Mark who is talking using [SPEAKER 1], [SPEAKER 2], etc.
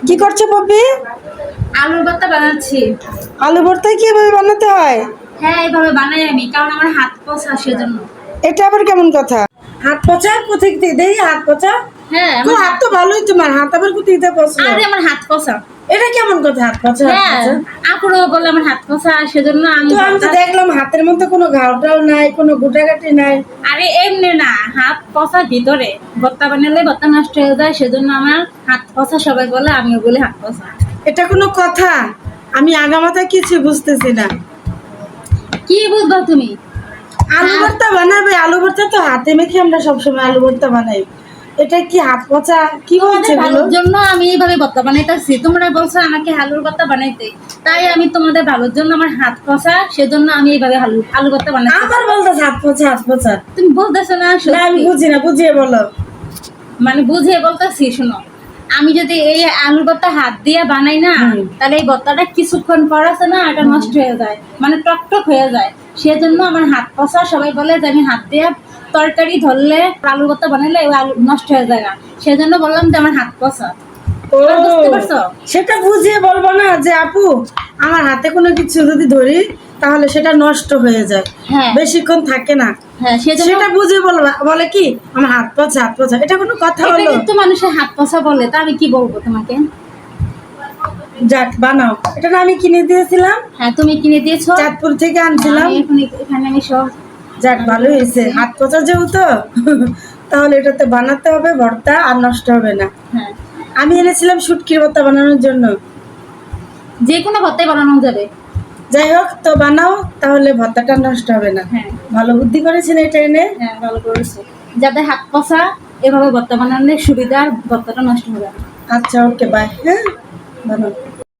[SPEAKER 1] কি করছো পপি?
[SPEAKER 2] আলুর ভর্তা বানাচ্ছি।
[SPEAKER 1] আলু ভর্তা কিভাবে বানাতে হয়?
[SPEAKER 2] হ্যাঁ, এইভাবে বানাই আমি, কারণ আমার হাত পচা সেজন্য।
[SPEAKER 1] এটা আবার কেমন কথা? হাত পচা কোথায় থেকে দেই? হাত পচা?
[SPEAKER 2] হ্যাঁ,
[SPEAKER 1] তো হাত তো ভালোই, তোমার হাত আবার কোথায় থেকে পচলো?
[SPEAKER 2] আরে আমার হাত পচা।
[SPEAKER 1] এটা কেমন কথা হাত পচা? হাত
[SPEAKER 2] হ্যাঁ,
[SPEAKER 1] পচা?
[SPEAKER 2] আপুরও বলে আমার হাত পচা সেজন্য আমি
[SPEAKER 1] তো আমি তো দেখলাম হাতের মধ্যে কোনো ঘাওটাও নাই, কোনো গুটাগাটি নাই।
[SPEAKER 2] আরে এমনি না, হাত পচা ভিতরে। ভর্তা বানালে ভর্তা নষ্ট হয়ে যায়, সেজন্য আমার হাত পচা সবাই বলে, আমিও বলি হাত পচা।
[SPEAKER 1] এটা কোনো কথা? আমি আগামাথা কিছু বুঝতেছি না।
[SPEAKER 2] কি বুঝবা তুমি?
[SPEAKER 1] আলু ভর্তা বানাবে? আলু ভর্তা তো হাতে মেখে আমরা সবসময় আলু ভর্তা বানাই। এটা কি হাত পচা? কি বলছে
[SPEAKER 2] তোমাদের
[SPEAKER 1] এগুলো?
[SPEAKER 2] ভালোর জন্য আমি এইভাবে ভর্তা বানাইতেছি। তোমরা বলছো আমাকে আলুর ভর্তা বানাইতে, তাই আমি তোমাদের ভালোর জন্য আমার হাত পচা, সেজন্য আমি এইভাবে আলু ভর্তা বানাচ্ছি।
[SPEAKER 1] আবার বলতেছে হাত পচা, হাত পচা।
[SPEAKER 2] তুমি বলতেছো না?
[SPEAKER 1] না আমি
[SPEAKER 2] সত্যি।
[SPEAKER 1] বুঝি না, বুঝিয়ে বলো।
[SPEAKER 2] মানে বুঝিয়ে বলতেছি, শোনো। আমি যদি এই আলুর ভর্তা হাত দিয়ে বানাই না, তাহলে এই ভর্তাটা কিছুক্ষণ পর আছে না, এটা নষ্ট হয়ে যায়, মানে টকটক হয়ে যায়। সেজন্য আমার হাত পচা। সবাই বলে যে আমি হাত দিয়ে তরকারি ধরলে, আলু ভর্তা বানাইলে ওই আলু নষ্ট হয়ে যায় না, সেজন্য বললাম যে আমার হাত পচা।
[SPEAKER 1] ও,
[SPEAKER 2] বুঝতে পারছো?
[SPEAKER 1] সেটা বুঝিয়ে বলবো না যে আপু আমার হাতে কোনো কিছু যদি ধরি তাহলে সেটা নষ্ট হয়ে যায়,
[SPEAKER 2] হ্যাঁ।
[SPEAKER 1] বেশিক্ষণ থাকে না।
[SPEAKER 2] হ্যাঁ, সেজন্য
[SPEAKER 1] সেটা বুঝিয়ে বলবা। বলে কি আমার হাত পচা, হাত পচা। এটা কোনো কথা
[SPEAKER 2] এটা
[SPEAKER 1] হলো?
[SPEAKER 2] কিন্তু মানুষের হাত পচা বলে, তা আমি কি বলবো তোমাকে?
[SPEAKER 1] যাক বানাও। এটা না আমি কিনে দিয়েছিলাম,
[SPEAKER 2] হ্যাঁ, তুমি কিনে দিয়েছো।
[SPEAKER 1] চাঁদপুর থেকে আনছিলাম।
[SPEAKER 2] আমি এখন এখানে আমি সব
[SPEAKER 1] যাক ভালো হয়েছে, হাত পচা যেহেতু তাহলে এটাতে বানাতে হবে ভর্তা, আর নষ্ট হবে না।
[SPEAKER 2] হ্যাঁ,
[SPEAKER 1] আমি এনেছিলাম শুটকির ভর্তা বানানোর জন্য।
[SPEAKER 2] যে কোনো ভর্তাই বানানো যাবে।
[SPEAKER 1] যাই হোক, তো বানাও, তাহলে ভর্তাটা নষ্ট হবে না।
[SPEAKER 2] হ্যাঁ।
[SPEAKER 1] ভালো বুদ্ধি করেছেন এটা এনে।
[SPEAKER 2] হ্যাঁ, ভালো করেছো। যাদের হাত পচা এভাবে ভর্তা বানালে সুবিধা, আর ভর্তাটা নষ্ট হবে না।
[SPEAKER 1] আচ্ছা, ওকে, বাই। হ্যাঁ, বানাও।